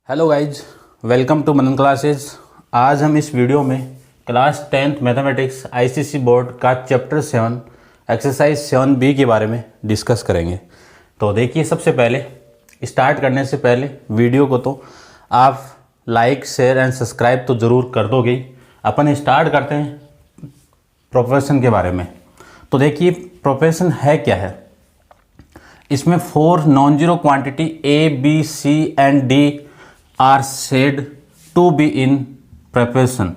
Hello guys, welcome to Manan classes. आज हम इस वीडियो में class 10th mathematics ICSE board का चैप्टर 7 एक्सरसाइज 7B के बारे में डिस्कस करेंगे। तो देखिए, सबसे पहले स्टार्ट करने से पहले वीडियो को तो आप लाइक, शेयर एंड सब्सक्राइब तो ज़रूर कर दोगे। अपन स्टार्ट करते हैं प्रोफेशन के बारे में। तो देखिए, प्रोफेशन है क्या है। इसमें 4 non zero quantity A, B, C and D are said to be in proportion.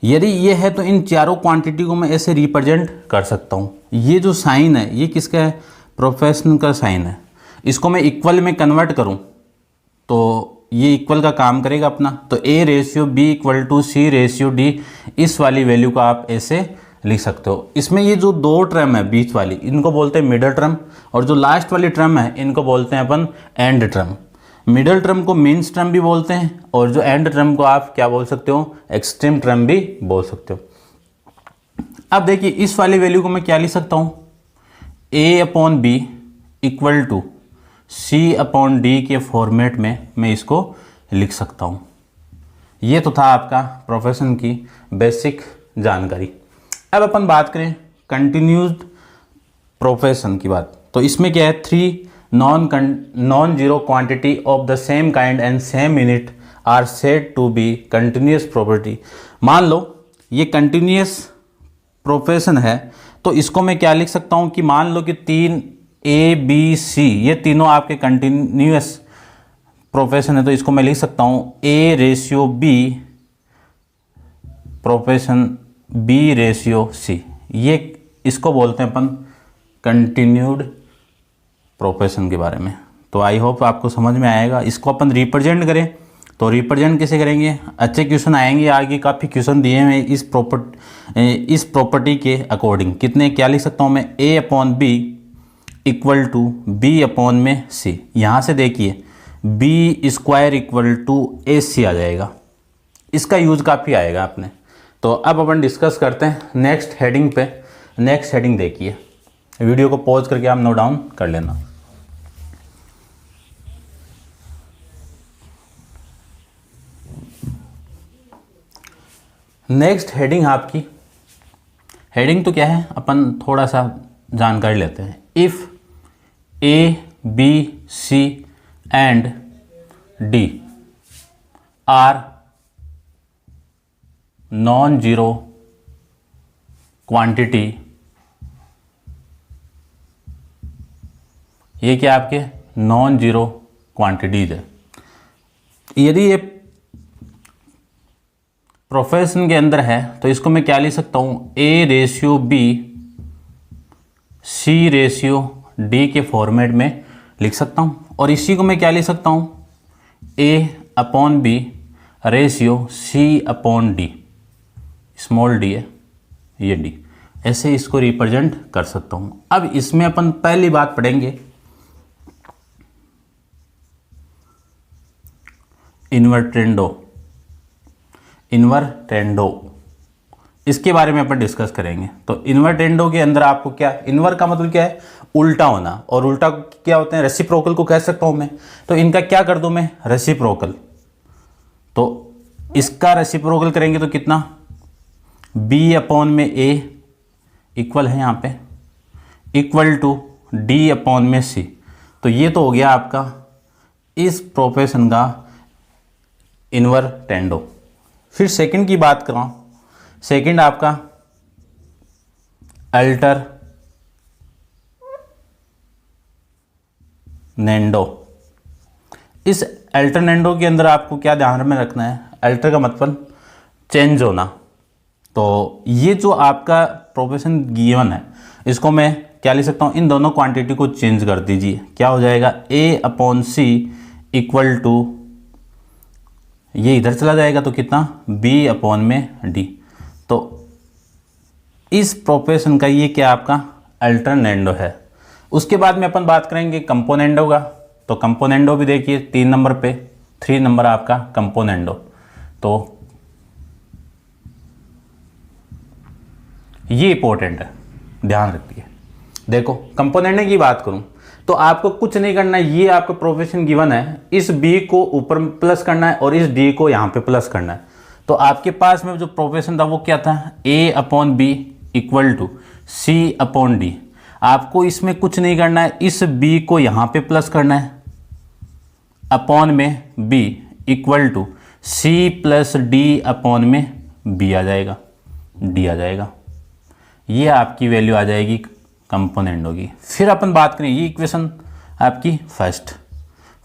यदि ये है तो इन चारों क्वांटिटी को मैं ऐसे रिप्रेजेंट कर सकता हूँ। ये जो साइन है ये किसका है? प्रोफेशन का साइन है। इसको मैं इक्वल में कन्वर्ट करूँ तो ये इक्वल का काम करेगा अपना। तो A/B इक्वल टू C/D, इस वाली वैल्यू को आप ऐसे लिख सकते हो। इसमें ये जो दो टर्म है बीच वाली, इनको बोलते हैं मिडल टर्म, और जो लास्ट वाली टर्म है इनको बोलते हैं अपन एंड टर्म। मिडल टर्म को मीन्स टर्म भी बोलते हैं, और जो एंड टर्म को आप क्या बोल सकते हो? एक्सट्रीम टर्म भी बोल सकते हो। अब देखिए, इस वाली वैल्यू को मैं क्या लिख सकता हूँ? A/B इक्वल टू C/D के फॉर्मेट में मैं इसको लिख सकता हूँ। ये तो था आपका प्रोफेशन की बेसिक जानकारी। अब अपन बात करें कंटिन्यूड प्रोफेशन की बात। तो इसमें क्या है? 3 non zero quantity of the same kind and same unit are said to be continuous proportion. मान लो ये कंटिन्यूस प्रोफेशन है, तो इसको मैं क्या लिख सकता हूँ कि मान लो कि 3 A, B, C ये तीनों आपके कंटिन्यूस प्रोफेशन है, तो इसको मैं लिख सकता हूँ A/B प्रोफेशन B/C। ये इसको बोलते हैं अपन कंटिन्यूड प्रोफेशन के बारे में। तो आई होप आपको समझ में आएगा। इसको अपन रिप्रेजेंट करें तो रिप्रेजेंट कैसे करेंगे? अच्छे क्वेश्चन आएंगे आगे, काफ़ी क्वेश्चन दिए हैं इस प्रॉपर्टी के अकॉर्डिंग। कितने क्या लिख सकता हूँ मैं? A/B equal to B/C। यहाँ से देखिए B² इक्वल टू AC आ जाएगा। इसका यूज काफ़ी आएगा आपने। तो अब अपन डिस्कस करते हैं नेक्स्ट हेडिंग पे। नेक्स्ट हेडिंग देखिए, वीडियो को पॉज करके आप नोट डाउन कर लेना। नेक्स्ट हेडिंग आपकी हेडिंग तो क्या है, अपन थोड़ा सा जानकारी लेते हैं। If A, B, C and D are non zero quantity, ये क्या आपके नॉन जीरो क्वांटिटीज है। यदि ये प्रोफेशन के अंदर है तो इसको मैं क्या लिख सकता हूँ? A/B C/D के फॉर्मेट में लिख सकता हूँ। और इसी को मैं क्या लिख सकता हूँ? A/B ratio C/D, small d है ये d, ऐसे इसको रिप्रेजेंट कर सकता हूँ। अब इसमें अपन पहली बात पढ़ेंगे इन्वर्टेंडो। इसके बारे में अपन डिस्कस करेंगे। तो इन्वर्टेंडो के अंदर आपको क्या, इन्वर का मतलब क्या है? उल्टा होना। और उल्टा क्या होते हैं? रेसिप्रोकल को कह सकता हूं मैं। तो इनका क्या कर दूं मैं? रेसिप्रोकल। तो इसका रेसिप्रोकल करेंगे तो कितना? B/A इक्वल है यहाँ पे इक्वल टू D/C। तो ये तो हो गया आपका इस प्रोफेशन का इन्वर्टेंडो। फिर सेकंड की बात करूँ, सेकंड आपका अल्टरनेंडो। इस अल्टरनेंडो के अंदर आपको क्या ध्यान में रखना है? अल्टर का मतलब चेंज होना। तो ये जो आपका प्रोफेशन गिवन है, इसको मैं क्या लिख सकता हूँ? इन दोनों क्वांटिटी को चेंज कर दीजिए। क्या हो जाएगा? A/C इक्वल टू, ये इधर चला जाएगा तो कितना? B/D। तो इस प्रोफेशन का ये क्या आपका अल्टरनेंडो है। उसके बाद में अपन बात करेंगे कंपोनेंडो का। तो कंपोनेंडो भी देखिए 3 नंबर पे, 3 नंबर आपका कंपोनेंडो। तो ये इंपॉर्टेंट है, ध्यान रखिए। देखो, कंपोनेंडो की बात करूं तो आपको कुछ नहीं करना है, ये आपका प्रोपोर्शन गिवन है, इस b को ऊपर प्लस करना है और इस d को यहाँ पे प्लस करना है। तो आपके पास में जो प्रोपोर्शन था वो क्या था, a/b इक्वल टू c/d। आपको इसमें कुछ नहीं करना है, इस b को यहाँ पे प्लस करना है अपॉन में b इक्वल टू c+d/में b आ जाएगा, d आ जाएगा। ये आपकी वैल्यू आ जाएगी कंपोनेंट होगी। फिर अपन बात करें, ये इक्वेशन आपकी फर्स्ट।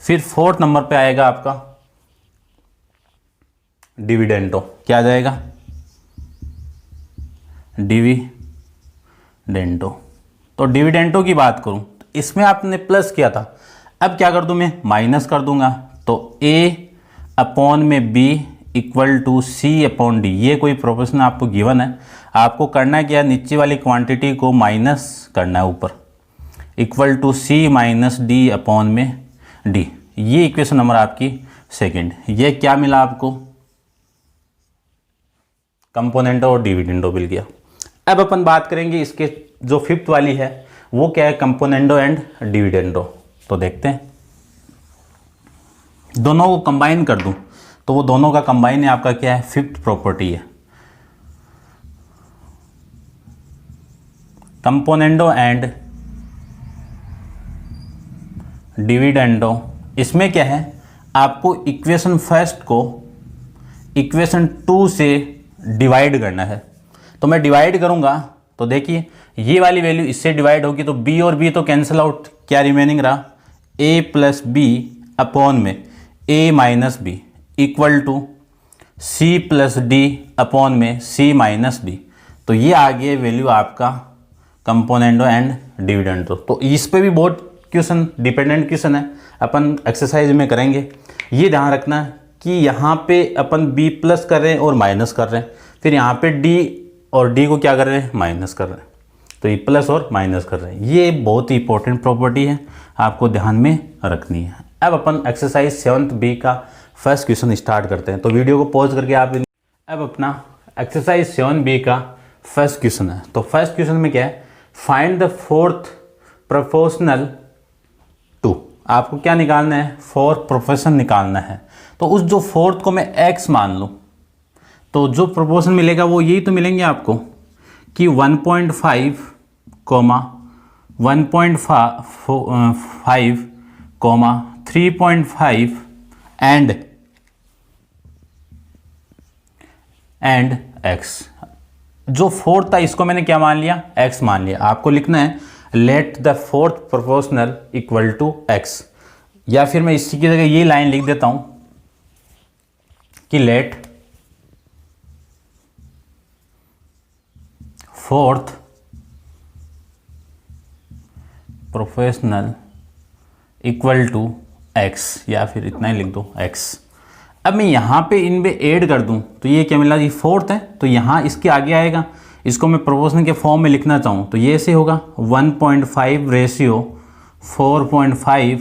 फिर फोर्थ नंबर पे आएगा आपका डिविडेंडो। क्या आ जाएगा, डिविडेंडो। तो डिविडेंडो की बात करूं तो इसमें आपने प्लस किया था, अब क्या कर दूं मैं, माइनस कर दूंगा। तो a/b इक्वल टू c/d। ये कोई प्रोपोर्शन आपको गिवन है, आपको करना है क्या, नीचे वाली क्वांटिटी को माइनस करना है ऊपर, इक्वल टू c-d/d। ये इक्वेशन नंबर आपकी सेकंड। ये क्या मिला आपको, कंपोनेंटो और डिविडेंडो मिल गया। अब अपन बात करेंगे इसके जो फिफ्थ वाली है वो क्या है, कंपोनेंडो एंड डिविडेंडो। तो देखते हैं, दोनों को कंबाइन कर दूं तो वो दोनों का कंबाइन है आपका क्या है, फिफ्थ प्रॉपर्टी है, कंपोनेंडो एंड डिविडेंडो। इसमें क्या है, आपको इक्वेशन फर्स्ट को इक्वेशन 2 से डिवाइड करना है। तो मैं डिवाइड करूंगा तो देखिए ये वाली वैल्यू इससे डिवाइड होगी तो b और b तो कैंसिल आउट, क्या रिमेनिंग रहा, a+b/में a-b इक्वल टू c+d/में c-d। तो ये आ गया वैल्यू आपका कंपोनेंडो एंड डिविडेंडो। तो इस पे भी बहुत क्वेश्चन डिपेंडेंट क्वेश्चन है, अपन एक्सरसाइज में करेंगे। ये ध्यान रखना कि यहाँ पे अपन b प्लस कर रहे हैं और माइनस कर रहे हैं, फिर यहाँ पे d और d को क्या कर रहे हैं, माइनस कर रहे हैं। तो ये प्लस और माइनस कर रहे हैं, ये बहुत ही इंपॉर्टेंट प्रॉपर्टी है, आपको ध्यान में रखनी है। अब अपन एक्सरसाइज 7th बी का फर्स्ट क्वेश्चन स्टार्ट करते हैं। तो वीडियो को पॉज करके आप अब अपना एक्सरसाइज 7b का फर्स्ट क्वेश्चन है। तो फर्स्ट क्वेश्चन में क्या है, find the fourth proportional to. आपको क्या निकालना है, फोर्थ प्रोपोर्शन निकालना है। तो उस जो फोर्थ को मैं x मान लूँ तो जो प्रोपोर्शन मिलेगा वो यही तो मिलेंगे आपको कि 1.5, 1.5, 3.5 एंड x। जो फोर्थ था इसको मैंने क्या मान लिया, x मान लिया। आपको लिखना है let the fourth proportional equal to x, या फिर मैं इसी की जगह ये लाइन लिख देता हूं कि let fourth proportional equal to x, या फिर इतना ही लिख दो x। अब मैं यहाँ पे इनमें ऐड कर दूँ तो ये क्या मिला, ये फोर्थ है तो यहाँ इसके आगे आएगा। इसको मैं प्रोपोर्शन के फॉर्म में लिखना चाहूँ तो ये ऐसे होगा 1.5 रेशियो 4.5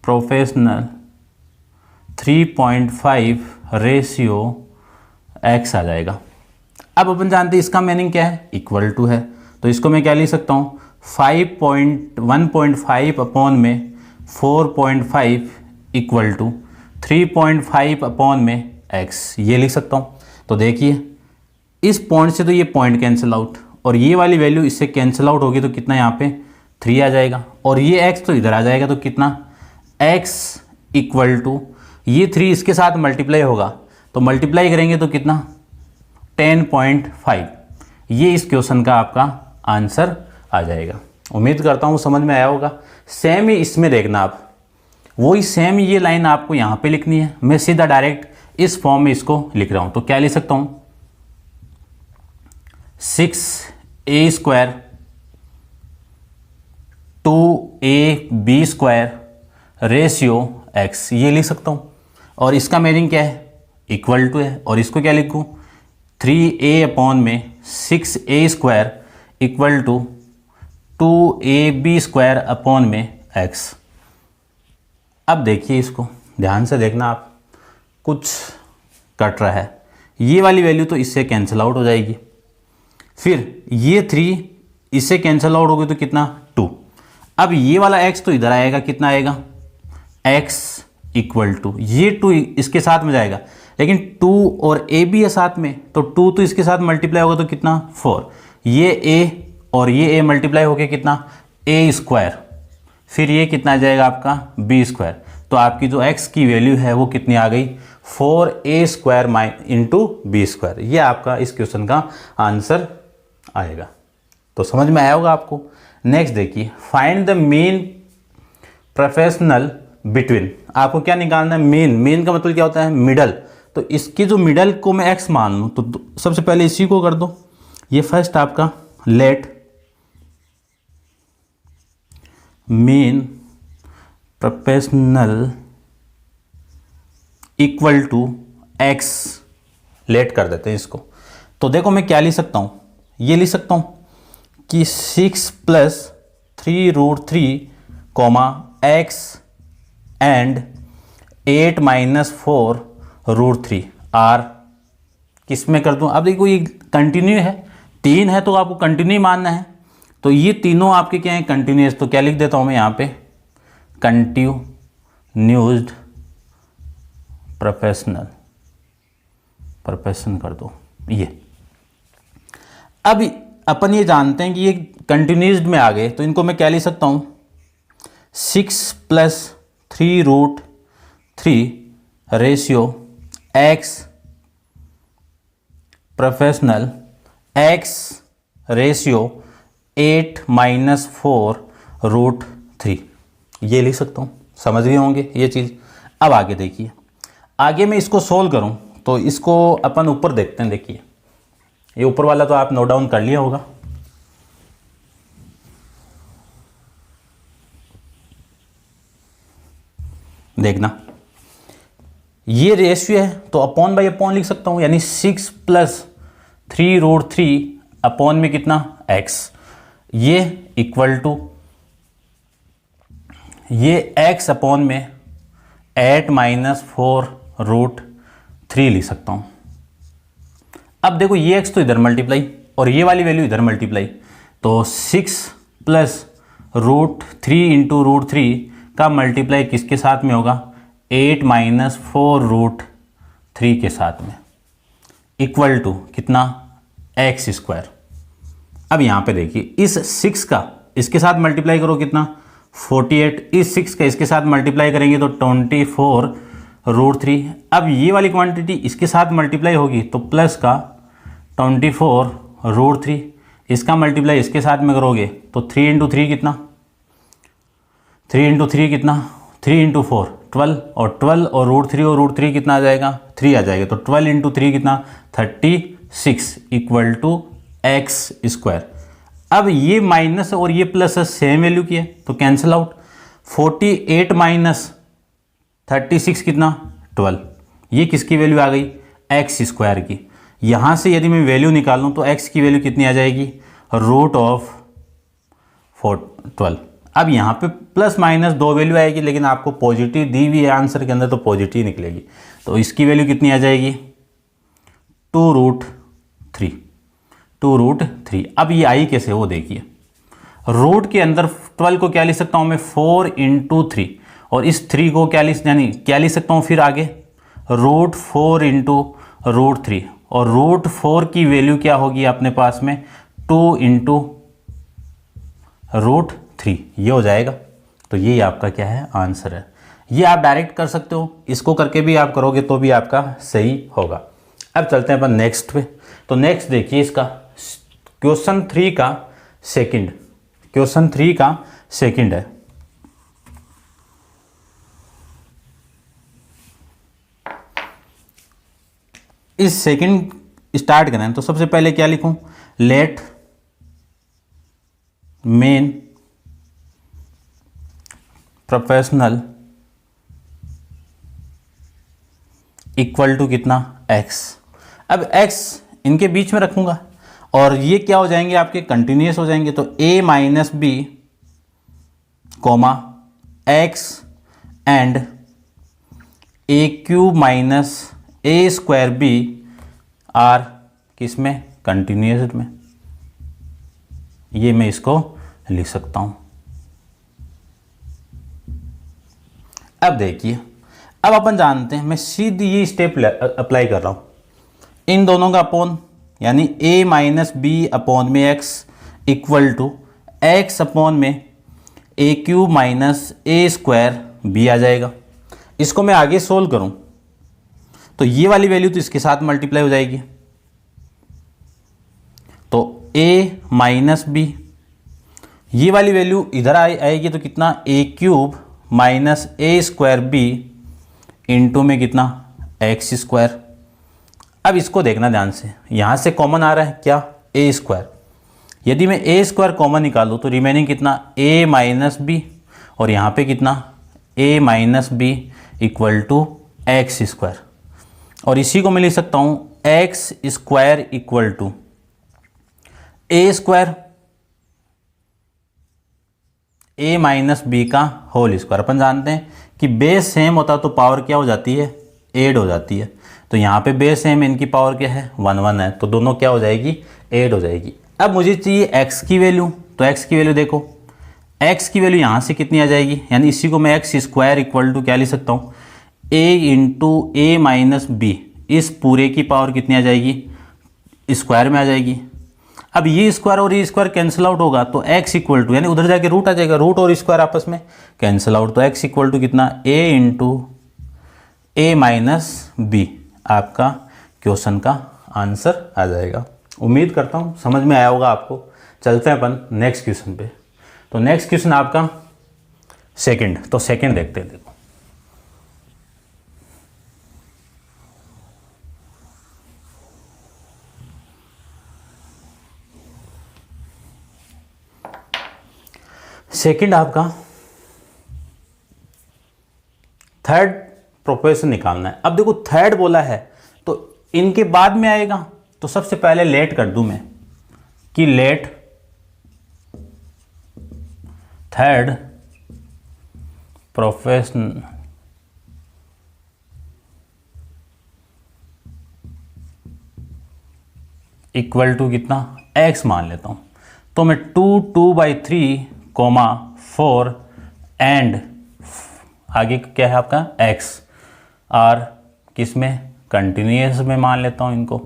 प्रोपोर्शनल 3.5 रेशियो x आ जाएगा। अब अपन जानते हैं इसका मीनिंग क्या है, इक्वल टू है। तो इसको मैं क्या लिख सकता हूँ, 1.5/4.5 इक्वल टू 3.5/में x, ये लिख सकता हूँ। तो देखिए इस पॉइंट से तो ये पॉइंट कैंसिल आउट और ये वाली वैल्यू इससे कैंसिल आउट होगी तो कितना यहाँ पे 3 आ जाएगा और ये x तो इधर आ जाएगा तो कितना x इक्वल टू ये 3 इसके साथ मल्टीप्लाई होगा तो मल्टीप्लाई करेंगे तो कितना 10.5। ये इस क्वेश्चन का आपका आंसर आ जाएगा। उम्मीद करता हूँ समझ में आया होगा। सेम ही इसमें देखना आप, वही सेम ये लाइन आपको यहाँ पे लिखनी है। मैं सीधा डायरेक्ट इस फॉर्म में इसको लिख रहा हूँ तो क्या लिख सकता हूँ, 6a² 2ab² रेशियो x, ये लिख सकता हूँ। और इसका मीनिंग क्या है, इक्वल टू है। और इसको क्या लिखूँ, 3a/में 6a² इक्वल टू 2ab² में x। अब देखिए इसको ध्यान से देखना आप, कुछ कट रहा है, ये वाली वैल्यू तो इससे कैंसिल आउट हो जाएगी। फिर ये 3 इससे कैंसिल आउट होगी तो कितना 2। अब ये वाला x तो इधर आएगा, कितना आएगा x इक्वल टू ये 2 इसके साथ में जाएगा, लेकिन 2 और a भी है साथ में, तो 2 तो इसके साथ मल्टीप्लाई होगा तो कितना 4। ये a और ये a मल्टीप्लाई होके कितना a स्क्वायर, फिर ये कितना आ जाएगा आपका b स्क्वायर। तो आपकी जो x की वैल्यू है वो कितनी आ गई 4a square into b square. ये आपका इस क्वेश्चन का आंसर आएगा। तो समझ में आया होगा आपको। नेक्स्ट देखिए, find the mean professional between. आपको क्या निकालना है, मीन का मतलब क्या होता है मिडल। तो इसकी जो मिडल को मैं x मान लूँ तो सबसे पहले इसी को कर दो। ये फर्स्ट आपका let mean proportional equal to x, let कर देते हैं इसको। तो देखो मैं क्या लिख सकता हूँ, ये लिख सकता हूँ कि 6 + 3√3 x एंड 8 - 4√3 r किस में कर दूं। अब देखो ये कंटिन्यू है, 3 है तो आपको कंटिन्यू मानना है। तो ये तीनों आपके क्या हैं कंटिन्यूस। तो क्या लिख देता हूं मैं यहाँ पे कंटिन्यूस्ड प्रोफेशन कर दो ये। अब अपन ये जानते हैं कि ये कंटिन्यूस्ड में आ गए, तो इनको मैं क्या लिख सकता हूँ 6 + 3√3 ratio x professional x ratio 8 - 4√3, ये लिख सकता हूँ। समझ गए होंगे ये चीज़। अब आगे देखिए, आगे मैं इसको सोल्व करूँ तो इसको अपन ऊपर देखते हैं। देखिए ये ऊपर वाला तो आप नोट डाउन कर लिया होगा। देखना ये रेशियो है तो अपॉन बाई अपॉन लिख सकता हूँ, यानी 6 + 3√3 अपॉन में कितना x, ये इक्वल टू ये x अपॉन में 8 - 4√3 लिख सकता हूँ। अब देखो ये x तो इधर मल्टीप्लाई और ये वाली वैल्यू इधर मल्टीप्लाई, तो 6 + √3 इंटू √3 का मल्टीप्लाई किसके साथ में होगा 8 - 4√3 के साथ में, इक्वल टू कितना x स्क्वायर। अब यहाँ पे देखिए इस 6 का इसके साथ मल्टीप्लाई करो कितना 48, इस 6 का इसके साथ मल्टीप्लाई करेंगे तो 24√3। अब ये वाली क्वांटिटी इसके साथ मल्टीप्लाई होगी तो प्लस का 24√3, इसका मल्टीप्लाई इसके साथ में करोगे तो 3 × 3 कितना 3 × 3 कितना 3 × 4 12, और 12 और √3 और √3 कितना आ जाएगा 3 आ जाएगा। तो 12 × 3 कितना 36 इक्वल टू x स्क्वायर। अब ये माइनस और ये प्लस है, सेम वैल्यू की है तो कैंसिल आउट। 48 - 36 कितना 12, ये किसकी वैल्यू आ गई x स्क्वायर की। यहाँ से यदि मैं वैल्यू निकालूँ तो x की वैल्यू कितनी आ जाएगी √12। अब यहाँ पे प्लस माइनस दो वैल्यू आएगी, लेकिन आपको पॉजिटिव दी हुई है आंसर के अंदर तो पॉजिटिव निकलेगी। तो इसकी वैल्यू कितनी आ जाएगी 2√3। अब ये आई कैसे वो देखिए, रूट के अंदर 12 को क्या लिख सकता हूँ मैं 4 × 3, और इस 3 को क्या लिख सकता हूँ फिर आगे √4 × √3, और √4 की वैल्यू क्या होगी अपने पास में 2 × √3, ये हो जाएगा। तो ये आपका क्या है आंसर है। ये आप डायरेक्ट कर सकते हो, इसको करके भी आप करोगे तो भी आपका सही होगा। अब चलते हैं अपन नेक्स्ट पे। तो नेक्स्ट देखिए इसका क्वेश्चन 3 का सेकंड है। इस सेकंड स्टार्ट करें तो सबसे पहले क्या लिखूं let mean proportional equal to कितना x। अब x इनके बीच में रखूंगा और ये क्या हो जाएंगे आपके कंटिन्यूस हो जाएंगे। तो a - b x and a³ - a² b are किस में कंटिन्यूस में, ये मैं इसको लिख सकता हूँ। अब देखिए, अब अपन जानते हैं, मैं सीधी ये स्टेप अप्लाई कर रहा हूँ, इन दोनों का अपॉन यानी a माइनस बी अपॉन में x equal to x upon में a cube minus a square b आ जाएगा। इसको मैं आगे सोल्व करूं तो ये वाली वैल्यू तो इसके साथ मल्टीप्लाई हो जाएगी, तो a माइनस बी, ये वाली वैल्यू इधर आएगी तो कितना ए cube minus a square B into में कितना एक्स स्क्वायर। अब इसको देखना ध्यान से, यहाँ से कॉमन आ रहा है क्या, ए स्क्वायर। यदि मैं ए स्क्वायर कॉमन निकालूँ तो रिमेनिंग कितना ए माइनस बी, और यहाँ पे कितना A minus B equal to X square, और इसी को मैं लिख सकता हूँ X square equal to A square A minus B का होल स्क्वायर। अपन जानते हैं कि बेस सेम होता तो पावर क्या हो जाती है, ऐड हो जाती है। तो यहाँ पे बेस सेम, इनकी पावर क्या है 1 1 है, तो दोनों क्या हो जाएगी, ऐड हो जाएगी। अब मुझे चाहिए x की वैल्यू, तो x की वैल्यू देखो, x की वैल्यू यहाँ से कितनी आ जाएगी, यानी इसी को मैं एक्स स्क्वायर इक्वल टू क्या लिख सकता हूँ, a into a minus b, इस पूरे की पावर कितनी आ जाएगी, स्क्वायर में आ जाएगी। अब ये स्क्वायर और ये स्क्वायर कैंसिल आउट होगा तो x इक्वल टू, यानी उधर जाके रूट आ जाएगा, रूट और स्क्वायर आपस में कैंसिल आउट, तो x इक्वल टू कितना a into a minus b आपका क्वेश्चन का आंसर आ जाएगा। उम्मीद करता हूँ समझ में आया होगा आपको। चलते हैं अपन नेक्स्ट क्वेश्चन पे। तो नेक्स्ट क्वेश्चन आपका सेकंड, तो सेकंड देखते हैं। देखो सेकंड आपका थर्ड प्रोपोर्शन निकालना है। अब देखो थर्ड बोला है तो इनके बाद में आएगा, तो सबसे पहले लेट कर दूं मैं कि let third proportion equal to कितना x मान लेता हूं। तो मैं 2/3 कोमा 4 एंड आगे क्या है आपका x और किस में, कंटिन्यूस में मान लेता हूं इनको,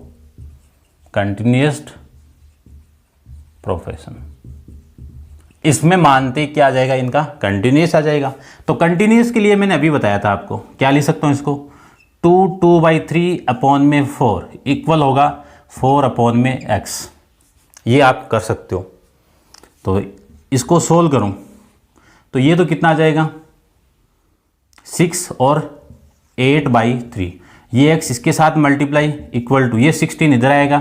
कंटिन्यूस प्रोपोर्शन। इसमें मानते क्या आ जाएगा, इनका कंटिन्यूस आ जाएगा। तो कंटिन्यूस के लिए मैंने अभी बताया था आपको, क्या लिख सकता हूं इसको, 2/3 अपॉन में 4 इक्वल होगा 4 अपॉन में x। ये आप कर सकते हो। तो इसको सोल्व करूं तो ये तो कितना आ जाएगा 6 और 8/3, ये x इसके साथ मल्टीप्लाई इक्वल टू ये 16 इधर आएगा,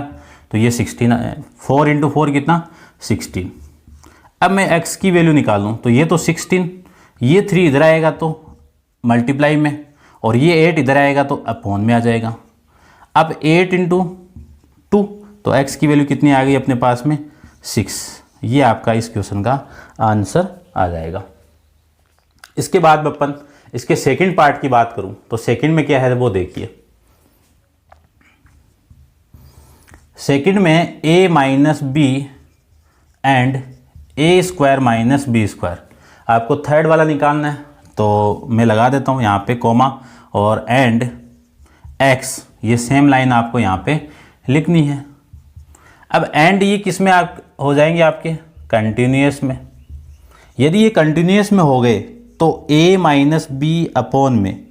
तो ये 16 4 इंटू 4 कितना 16। अब मैं x की वैल्यू निकालूं तो ये तो 16, ये 3 इधर आएगा तो मल्टीप्लाई में, और ये 8 इधर आएगा तो अपॉन में आ जाएगा। अब 8 इंटू 2, तो x की वैल्यू कितनी आ गई अपने पास में 6। ये आपका इस क्वेश्चन का आंसर आ जाएगा। इसके बाद अपन इसके सेकंड पार्ट की बात करूं तो सेकंड में क्या है वो देखिए। सेकंड में a minus b and a square minus B square, आपको थर्ड वाला निकालना है। तो मैं लगा देता हूं यहाँ पे कोमा और एंड x, ये सेम लाइन आपको यहाँ पे लिखनी है। अब एंड ये किस में आप हो जाएंगे आपके कंटिन्यूस में। यदि ये कंटिन्यूस में हो गए तो a माइनस बी अपॉन में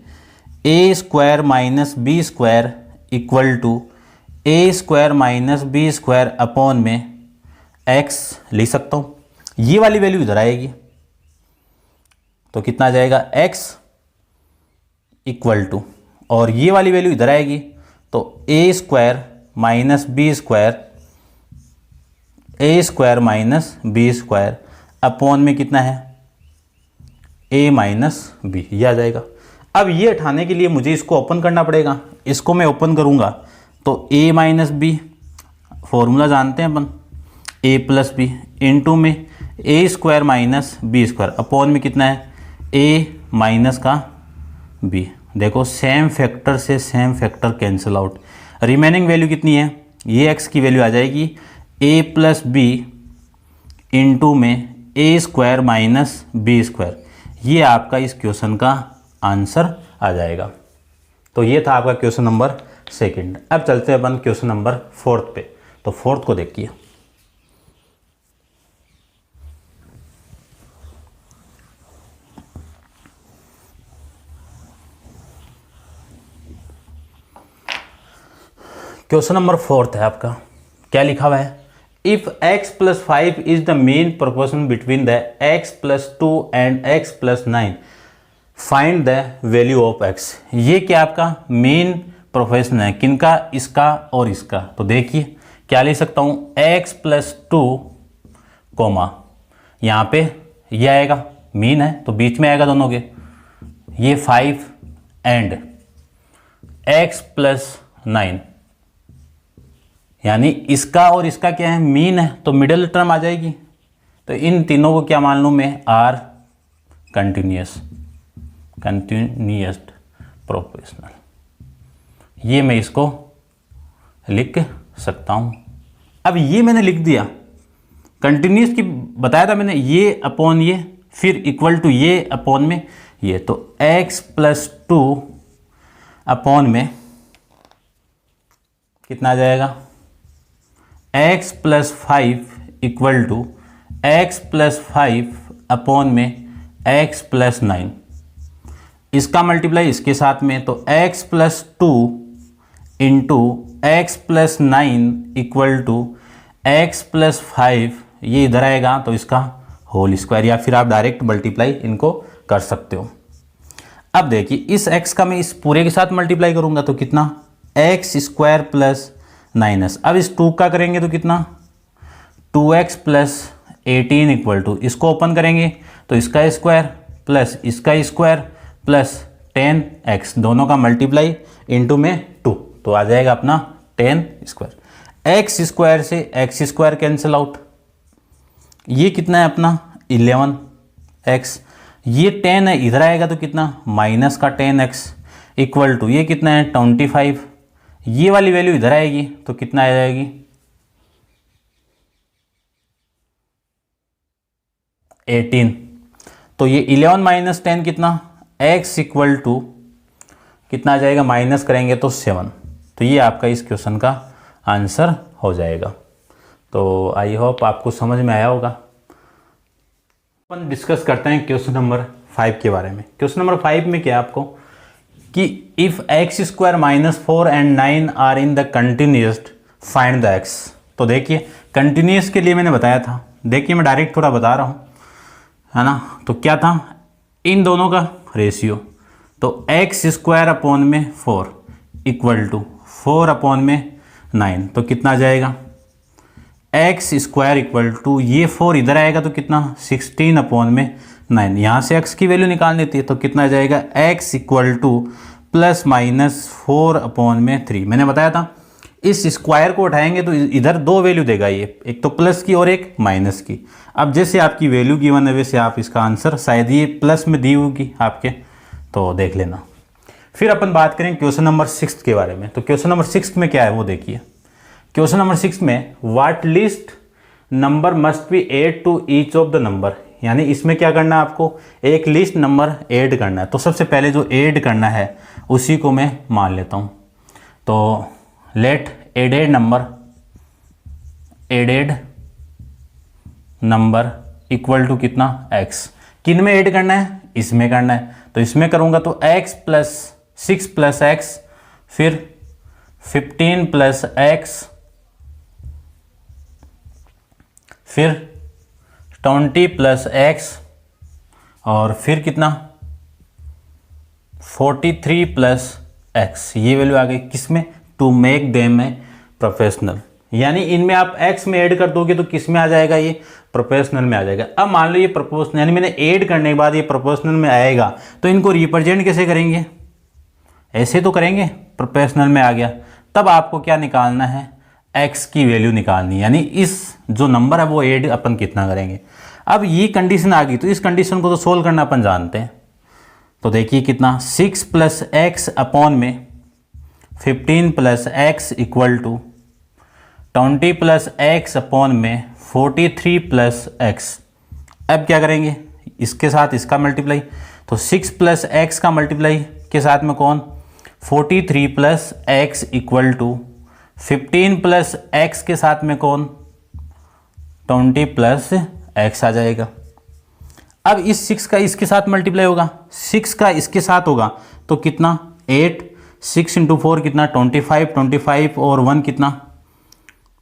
A square minus B square equal to A square minus B square upon में x लिख सकता हूँ। ये वाली वैल्यू इधर आएगी तो कितना आ जाएगा x इक्वल टू, और ये वाली वैल्यू इधर आएगी तो A square minus B square, A square minus B square upon में कितना है a माइनस बी, ये आ जाएगा। अब ये उठाने के लिए मुझे इसको ओपन करना पड़ेगा। इसको मैं ओपन करूँगा तो a माइनस बी, फॉर्मूला जानते हैं अपन, a प्लस बी इंटू में A square minus B square upon में कितना है a माइनस का b। देखो सेम फैक्टर से same factor cancel out, remaining value कितनी है, ये x की वैल्यू आ जाएगी a प्लस बी इंटू में A square minus B square, ये आपका इस क्वेश्चन का आंसर आ जाएगा। तो ये था आपका क्वेश्चन नंबर सेकंड। अब चलते हैं अपन क्वेश्चन नंबर फोर्थ पे। तो फोर्थ को देखिए। क्वेश्चन नंबर फोर्थ है आपका, क्या लिखा हुआ है, if x plus 5 is the main proportion between the x plus 2 and x plus 9 find the value of x। ये क्या आपका मेन प्रोपोर्शन है, किनका, इसका और इसका। तो देखिए क्या ले सकता हूँ, x प्लस 2 कोमा, यहाँ पे ये आएगा मीन है तो बीच में आएगा दोनों के, ये 5 एंड x प्लस 9, यानी इसका और इसका क्या है, मीन है तो मिडिल टर्म आ जाएगी। तो इन तीनों को क्या मान लूँ मैं, आर कंटिन्यूस प्रोपोर्शनल, ये मैं इसको लिख सकता हूँ। अब ये मैंने लिख दिया, कंटिन्यूस की बताया था मैंने, ये अपॉन ये, फिर इक्वल टू ये अपॉन में ये, तो x प्लस 2 अपॉन में कितना आ जाएगा, x plus 5 equal to x plus 5 upon में x प्लस 9, इसका मल्टीप्लाई इसके साथ में, तो x plus 2 into x plus 9 equal to x plus 5, ये इधर आएगा तो इसका होल स्क्वायर, या फिर आप डायरेक्ट मल्टीप्लाई इनको कर सकते हो। अब देखिए इस x का मैं इस पूरे के साथ मल्टीप्लाई करूंगा तो कितना, x स्क्वायर प्लस 9s। अब इस 2 का करेंगे तो कितना, 2x प्लस 18 इक्वल टू, इसको ओपन करेंगे तो इसका स्क्वायर प्लस इसका स्क्वायर प्लस 10x, दोनों का मल्टीप्लाई इंटू में 2, तो आ जाएगा अपना 10 स्क्वायर। x स्क्वायर से x स्क्वायर कैंसिल आउट, ये कितना है अपना 11x, ये 10 है इधर आएगा तो कितना माइनस का 10x इक्वल टू, ये कितना है 25, ये वाली वैल्यू इधर आएगी तो कितना आ जाएगी 18, तो ये 11 माइनस 10 कितना, x इक्वल टू कितना आ जाएगा, माइनस करेंगे तो 7। तो ये आपका इस क्वेश्चन का आंसर हो जाएगा। तो आई होप आपको समझ में आया होगा। अपन डिस्कस करते हैं क्वेश्चन नंबर 5 के बारे में। क्वेश्चन नंबर 5 में क्या है आपको कि if x square minus 4 and 9 are in the continuous find the x। तो देखिए कंटिन्यूस के लिए मैंने बताया था, देखिए मैं डायरेक्ट थोड़ा बता रहा हूँ, है ना। तो क्या था, इन दोनों का रेशियो, तो x स्क्वायर अपॉन में 4 इक्वल टू 4 अपॉन में 9, तो कितना आ जाएगा x स्क्वायर इक्वल टू, ये 4 इधर आएगा तो कितना 16 अपॉन में 9, यहाँ से x की वैल्यू निकाल लेती है तो कितना आ जाएगा x equal two plus minus 4 upon में 3। मैंने बताया था इस स्क्वायर को उठाएंगे तो इधर दो वैल्यू देगा ये, एक तो प्लस की और एक माइनस की। अब जैसे आपकी वैल्यू गिवन है वैसे आप इसका आंसर शायद ये प्लस में दी होगी आपके, तो देख लेना। फिर अपन बात करें क्वेश्चन नंबर 6 के बारे में। तो क्वेश्चन नंबर 6 में क्या है वो देखिए। क्वेश्चन नंबर 6 में what least number must be add to each of the number, यानी इसमें क्या करना है आपको, एक लिस्ट नंबर ऐड करना है। तो सबसे पहले जो ऐड करना है उसी को मैं मान लेता हूँ। तो let added number equal to कितना x, किन में ऐड करना है, इसमें करना है। तो इसमें करूँगा तो x प्लस 6 प्लस x, फिर 15 प्लस x, फिर 20 प्लस x, और फिर कितना 43 प्लस x। ये वैल्यू आ गई किसमें, to make them a proportional, यानी इनमें आप x में ऐड कर दोगे तो किस में आ जाएगा, ये प्रोपोर्शनल में आ जाएगा। अब मान लो ये प्रोपोर्शनल, यानी मैंने ऐड करने के बाद ये प्रोपोर्शनल में आएगा तो इनको रिप्रेजेंट कैसे करेंगे, ऐसे तो करेंगे, प्रोपोर्शनल में आ गया। तब आपको क्या निकालना है, x की वैल्यू निकालनी है, यानी इस जो नंबर है वो ऐड अपन कितना करेंगे। अब ये कंडीशन आ गई तो इस कंडीशन को तो सोल्व करना अपन जानते हैं। तो देखिए कितना 6 प्लस एक्स अपॉन में 15 plus x equal to 20 plus x upon में 43 प्लस एक्स। अब क्या करेंगे, इसके साथ इसका मल्टीप्लाई, तो 6 प्लस एक्स का मल्टीप्लाई के साथ में कौन, 43 plus x equal to 15 plus x के साथ में कौन, 20 प्लस एक्स आ जाएगा। अब इस 6 का इसके साथ मल्टीप्लाई होगा, 6 का इसके साथ होगा तो कितना 8, 6 इंटू 4 कितना 25, 25 और 1 कितना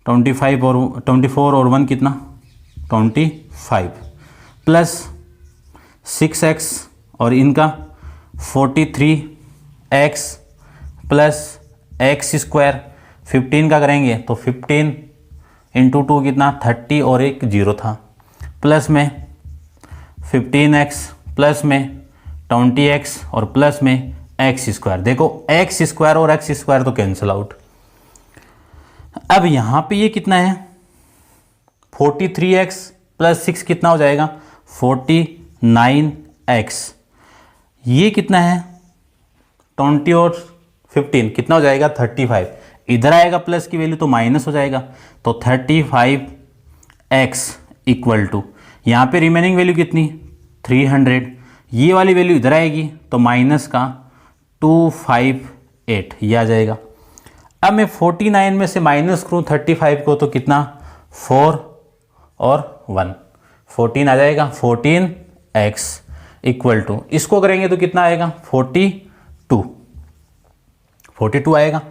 25 और 24 और 1 कितना 25 प्लस 6x और इनका 43x प्लस एक्स स्क्वायर 15 का करेंगे तो 15 इंटू 2 कितना 30 और एक 0 था, प्लस में 15x प्लस में 20x और प्लस में एक्स स्क्वायर। देखो एक्स स्क्वायर और एक्स स्क्वायर तो कैंसिल आउट। अब यहाँ पे ये कितना है 43x प्लस 6 कितना हो जाएगा 49x। ये कितना है 20 और 15 कितना हो जाएगा 35। इधर आएगा प्लस की वैल्यू तो माइनस हो जाएगा, तो 35x इक्वल टू यहाँ पे रिमेनिंग वैल्यू कितनी 300, ये वाली वैल्यू इधर आएगी तो माइनस का 258 ये आ जाएगा। अब मैं 49 में से माइनस करूँ 35 को तो कितना 4 और 1 14 आ जाएगा, 14x इक्वल टू इसको करेंगे तो कितना आएगा 42 आएगा।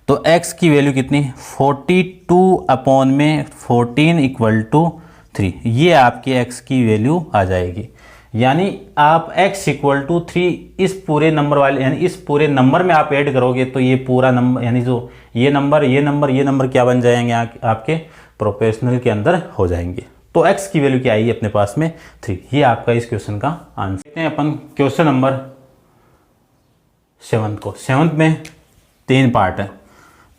तो x की वैल्यू कितनी 42 अपॉन में 14 इक्वल टू 3, ये आपकी x की वैल्यू आ जाएगी। यानी आप x इक्वल टू 3 इस पूरे नंबर वाले यानी इस पूरे नंबर में आप ऐड करोगे तो ये पूरा नंबर यानी जो ये नंबर क्या बन जाएंगे आपके प्रोपोर्शनल के अंदर हो जाएंगे। तो x की वैल्यू क्या आई अपने पास में 3, ये आपका इस क्वेश्चन का आंसर। देखते हैं अपन क्वेश्चन नंबर 7 को। 7 में 3 पार्ट है,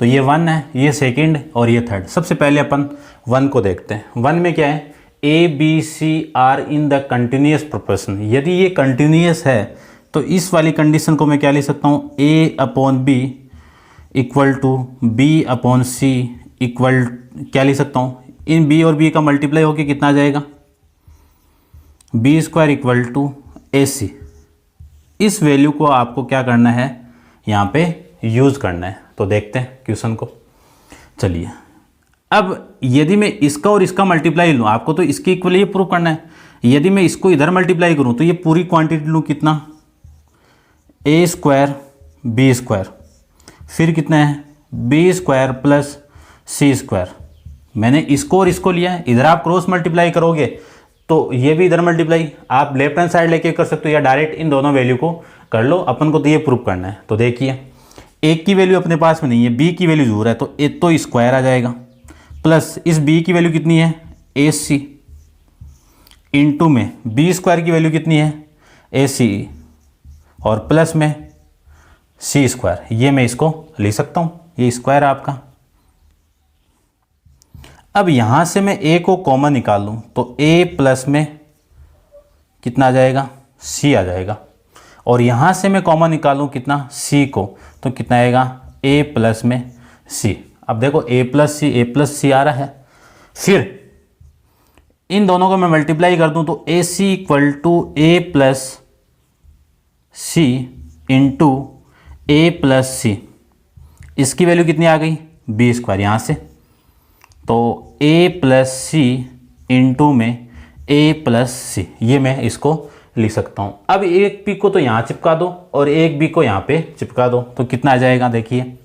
तो ये 1 है, ये सेकंड और ये थर्ड। सबसे पहले अपन 1 को देखते हैं। 1 में क्या है a b c are in the continuous proportion. यदि ये कंटिन्यूस है तो इस वाली कंडीशन को मैं क्या लिख सकता हूँ A upon B equal to B upon C equal क्या लिख सकता हूँ, इन बी और बी का मल्टीप्लाई होके कितना आ जाएगा B square equal to A C. इस वैल्यू को आपको क्या करना है यहाँ पे यूज़ करना है। तो देखते हैं क्वेश्चन को। चलिए अब यदि मैं इसका और इसका मल्टीप्लाई लूँ, आपको तो इसके इक्वल ये प्रूव करना है। यदि मैं इसको इधर मल्टीप्लाई करूँ तो ये पूरी क्वांटिटी लूँ कितना ए स्क्वायर बी स्क्वायर, फिर कितना है B square plus c square. मैंने इसको और इसको लिया है, इधर आप क्रॉस मल्टीप्लाई करोगे तो ये भी इधर मल्टीप्लाई आप लेफ्ट हैंड साइड लेके कर सकते हो या डायरेक्ट इन दोनों वैल्यू को कर लो। अपन को तो ये प्रूव करना है। तो देखिए एक की वैल्यू अपने पास में नहीं है, बी की वैल्यू जरूर है, तो एक तो स्क्वायर आ जाएगा प्लस इस बी की वैल्यू कितनी है ए सी इंटू में बी स्क्वायर की वैल्यू कितनी है ए सी और प्लस में सी स्क्वायर। ये मैं इसको लिख सकता हूँ, ये स्क्वायर आपका। अब यहाँ से मैं ए को कॉमन निकाल लूँ तो ए प्लस में कितना आ जाएगा सी आ जाएगा, और यहाँ से मैं कॉमन निकालूँ कितना सी को तो कितना आएगा ए प्लस में सी। अब देखो ए प्लस सी आ रहा है, फिर इन दोनों को मैं मल्टीप्लाई कर दूं तो A C equal to A plus C into A plus C. इसकी वैल्यू कितनी आ गई बी स्क्वायर यहाँ से, तो ए प्लस सी इंटू में ए प्लस सी, ये मैं इसको लिख सकता हूँ। अब एक बी को तो यहाँ चिपका दो और एक बी को यहाँ पे चिपका दो तो कितना आ जाएगा देखिए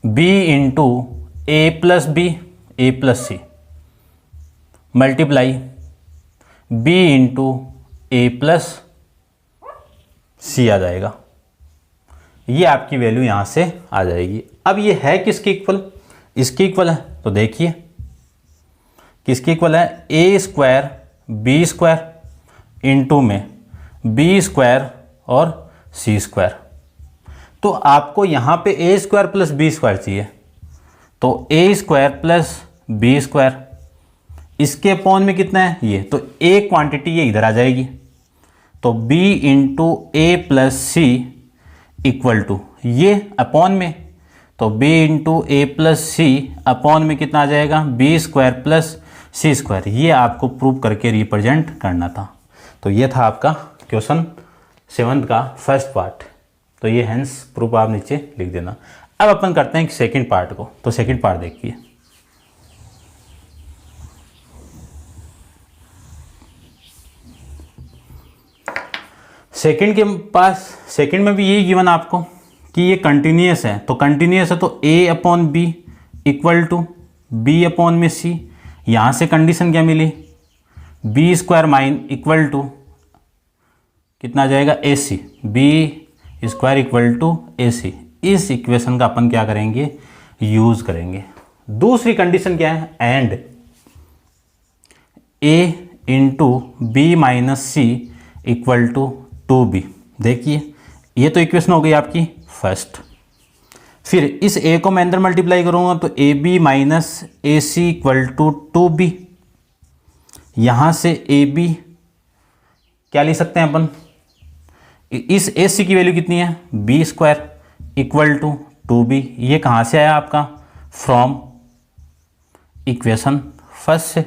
b इंटू ए प्लस बी ए plus C multiply b into ए प्लस सी आ जाएगा। ये आपकी वैल्यू यहाँ से आ जाएगी। अब ये है किसके इक्वल, इसके इक्वल है, तो देखिए किसके इक्वल है ए स्क्वायर बी स्क्वायर इंटू में बी स्क्वायर और सी स्क्वायर। तो आपको यहाँ पे ए स्क्वायर प्लस बी स्क्वायर चाहिए, तो A square plus B square इसके अपॉन में कितना है ये, तो ए क्वांटिटी ये इधर आ जाएगी, तो b into A plus c equal to ये अपॉन में, तो b इंटू ए प्लस सी अपॉन में कितना आ जाएगा, B square plus c square. ये आपको प्रूव करके रिप्रेजेंट करना था। तो ये था आपका क्वेश्चन 7 का फर्स्ट पार्ट। तो ये हेंस प्रूफ आप नीचे लिख देना। अब अपन करते हैं सेकंड पार्ट को। तो सेकंड पार्ट देखिए, सेकंड के पास सेकंड में भी यही गिवन आपको कि ये कंटिन्यूस है। तो कंटिन्यूस है तो a upon B equal to B upon में सी। यहाँ से कंडीशन क्या मिली, बी स्क्वायर माइन इक्वल टू कितना आ जाएगा, A C, B square equal to A C. इस इक्वेशन का अपन क्या करेंगे, यूज करेंगे। दूसरी कंडीशन क्या है, and a into b minus c equal to 2b। देखिए ये तो इक्वेशन हो गई आपकी फर्स्ट। फिर इस a को मैं अंदर मल्टीप्लाई करूंगा तो a b minus a C equal to 2b। यहां से ए बी क्या लिख सकते हैं अपन, इस ए सी की वैल्यू कितनी है, B square equal to 2b। ये कहाँ से आया आपका, फ्रॉम इक्वेशन फर्स्ट से।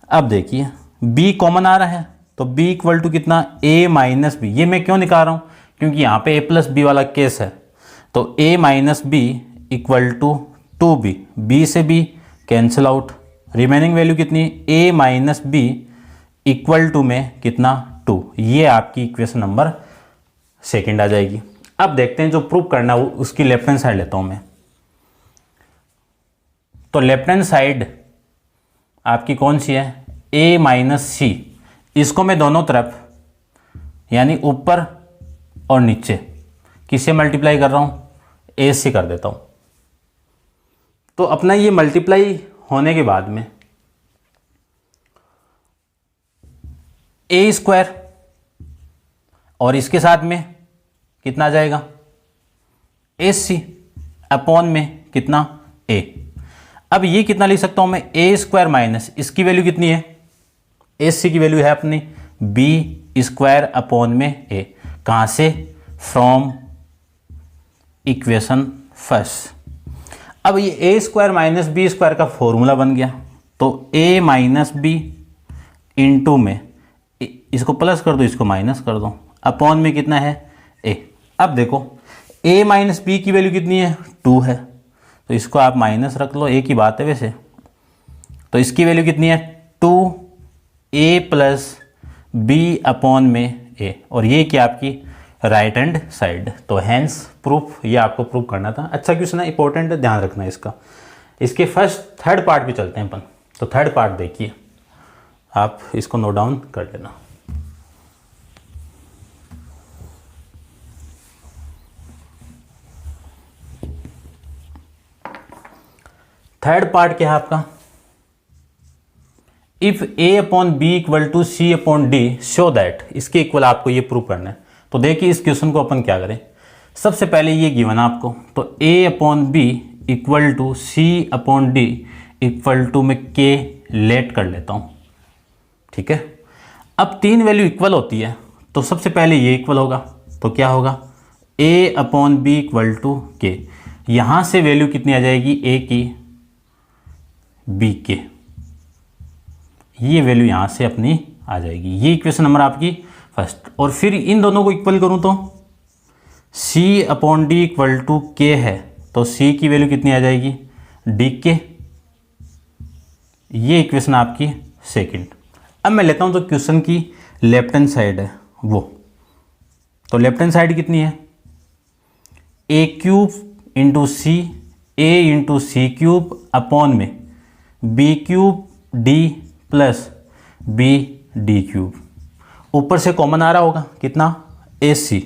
अब देखिए b कॉमन आ रहा है तो b इक्वल टू कितना, a माइनस बी। ये मैं क्यों निकाल रहा हूँ, क्योंकि यहाँ पे a प्लस बी वाला केस है। तो a minus B equal to 2b, b से b cancel out, remaining value कितनी, a minus B equal to में कितना, 2। ये आपकी इक्वेशन नंबर सेकंड आ जाएगी। अब देखते हैं जो प्रूव करना है उसकी लेफ्ट हैंड साइड लेता हूँ मैं। तो लेफ्ट हैंड साइड आपकी कौन सी है, a माइनस सी। इसको मैं दोनों तरफ यानी ऊपर और नीचे किससे मल्टीप्लाई कर रहा हूँ, a से कर देता हूँ। तो अपना ये मल्टीप्लाई होने के बाद में a स्क्वायर और इसके साथ में कितना आ जाएगा, ए सी अपॉन में कितना, a। अब ये कितना लिख सकता हूं मैं, a स्क्वायर माइनस इसकी वैल्यू कितनी है, ए सी की वैल्यू है अपनी b स्क्वायर अपॉन में a। कहाँ से, फ्रॉम इक्वेशन फर्स्ट। अब ये a square minus B square का फॉर्मूला बन गया। तो a माइनस बी इंटू में इसको प्लस कर दो, इसको माइनस कर दो, अपॉन में कितना है, a। अब देखो a माइनस बी की वैल्यू कितनी है, 2 है। तो इसको आप माइनस रख लो, एक ही बात है वैसे। तो इसकी वैल्यू कितनी है, 2a प्लस बी अपॉन में a। और ये क्या आपकी राइट हैंड साइड। तो हैंस प्रूफ, ये आपको प्रूफ करना था। अच्छा क्वेश्चन है, इंपॉर्टेंट है, ध्यान रखना इसका। इसके फर्स्ट थर्ड पार्ट भी चलते हैं अपन। तो थर्ड पार्ट देखिए, आप इसको नोट डाउन कर लेना। थर्ड पार्ट क्या है आपका, if a upon B equal to c upon d show that. इसके इक्वल आपको ये प्रूव करना है। तो देखिए इस क्वेश्चन को अपन क्या करें, सबसे पहले ये गिवन आपको, तो a upon B equal to c upon d equal to में k लेट कर लेता हूँ, ठीक है। अब तीन वैल्यू इक्वल होती है तो सबसे पहले ये इक्वल होगा। तो क्या होगा, a upon B equal to k। यहाँ से वैल्यू कितनी आ जाएगी, a की b के, ये वैल्यू यहाँ से अपनी आ जाएगी। ये इक्वेशन नंबर आपकी फर्स्ट। और फिर इन दोनों को इक्वल करूँ तो c upon d equal to k है, तो c की वैल्यू कितनी आ जाएगी, d के। ये इक्वेशन आपकी सेकंड। अब मैं लेता हूँ तो क्वेश्चन की लेफ्ट हैंड साइड है वो। तो लेफ्ट हैंड साइड कितनी है, a cube into c, a into c cube upon में b cube d plus b d cube. ऊपर से कॉमन आ रहा होगा कितना, ए सी।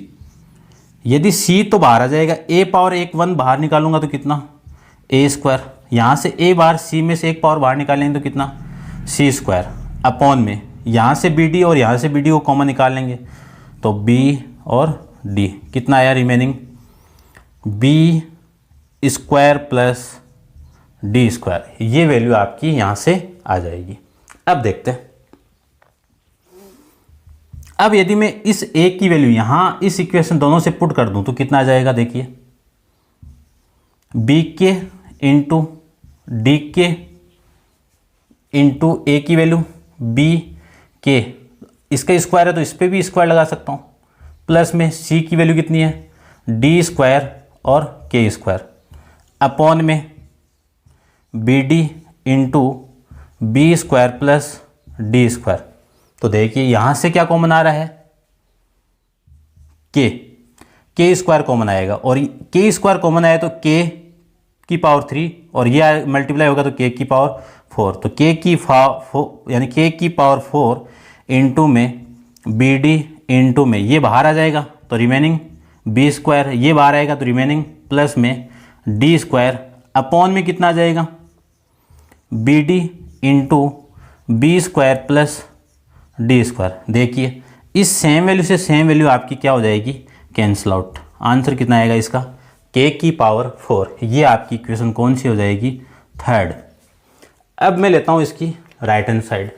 यदि c तो बाहर आ जाएगा, a पावर 1 बाहर निकालूंगा तो कितना, a स्क्वायर। यहाँ से a बार c में से एक पावर बाहर निकालेंगे तो कितना, c स्क्वायर अपॉन में यहाँ से बी डी और यहाँ से बी डी को कॉमन निकाल लेंगे तो b और d कितना आया remaining, b square plus d square. ये वैल्यू आपकी यहाँ से आ जाएगी। अब देखते हैं, अब यदि मैं इस a की वैल्यू यहाँ इस इक्वेशन दोनों से पुट कर दूं तो कितना आ जाएगा, देखिए बी के इंटू डी के इंटू ए की वैल्यू बी के, इसका स्क्वायर है तो इस पर भी स्क्वायर लगा सकता हूँ, प्लस में सी की वैल्यू कितनी है डी स्क्वायर और के स्क्वायर अपॉन में b d into b square plus d square. तो देखिए यहाँ से क्या कॉमन आ रहा है के स्क्वायर कॉमन आएगा, और के स्क्वायर कॉमन आया तो के की पावर 3 और ये मल्टीप्लाई होगा तो के की पावर 4, तो के की यानी के की पावर 4 इंटू में बी डी इंटू में ये बाहर आ जाएगा तो रिमेनिंग बी स्क्वायर, ये बाहर आएगा तो रिमेनिंग प्लस में डी स्क्वायर अपॉन में कितना आ जाएगा b d into b square plus d square. देखिए इस सेम वैल्यू से सेम वैल्यू आपकी क्या हो जाएगी कैंसिल आउट। आंसर कितना आएगा इसका के की पावर 4। ये आपकी इक्वेशन कौन सी हो जाएगी थर्ड। अब मैं लेता हूँ इसकी right hand side.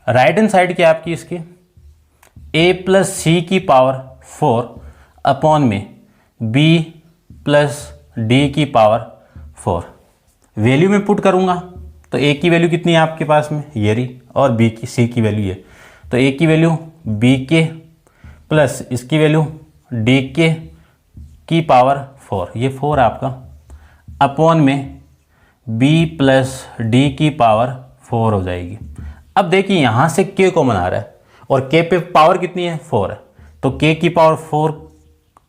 Right hand side क्या आपकी इसकी a प्लस सी की पावर 4 अपॉन में b प्लस डी की पावर 4। वैल्यू में पुट करूँगा तो a की वैल्यू कितनी है आपके पास में ये रही, और b की c की वैल्यू ये, तो a की वैल्यू b के प्लस इसकी वैल्यू डी के की पावर 4, ये 4 आपका अपॉन में b प्लस डी की पावर 4 हो जाएगी। अब देखिए यहाँ से k कॉमन आ रहा है और k पे पावर कितनी है 4 है, तो k की पावर 4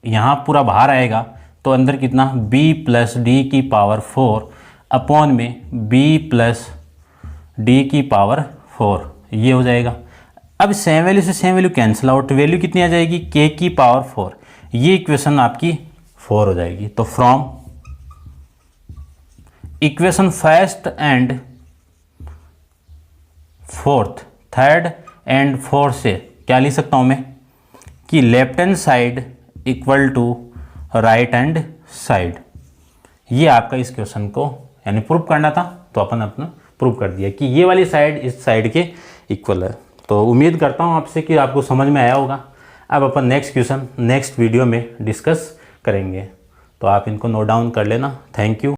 यहाँ पूरा बाहर आएगा तो अंदर कितना b प्लस डी की पावर 4 अपॉन में b प्लस डी की पावर 4, ये हो जाएगा। अब सेम वैल्यू से same value cancel out, value कितनी आ जाएगी k की पावर 4, ये इक्वेशन आपकी 4 हो जाएगी। तो from equation first and fourth, third and fourth से क्या लिख सकता हूँ मैं कि left hand side equal to right hand side. ये आपका इस क्वेश्चन को यानी प्रूव करना था तो अपन अपना प्रूव कर दिया कि ये वाली साइड इस साइड के इक्वल है। तो उम्मीद करता हूँ आपसे कि आपको समझ में आया होगा। अब अपन नेक्स्ट क्वेश्चन नेक्स्ट वीडियो में डिस्कस करेंगे, तो आप इनको नोट डाउन कर लेना। Thank you.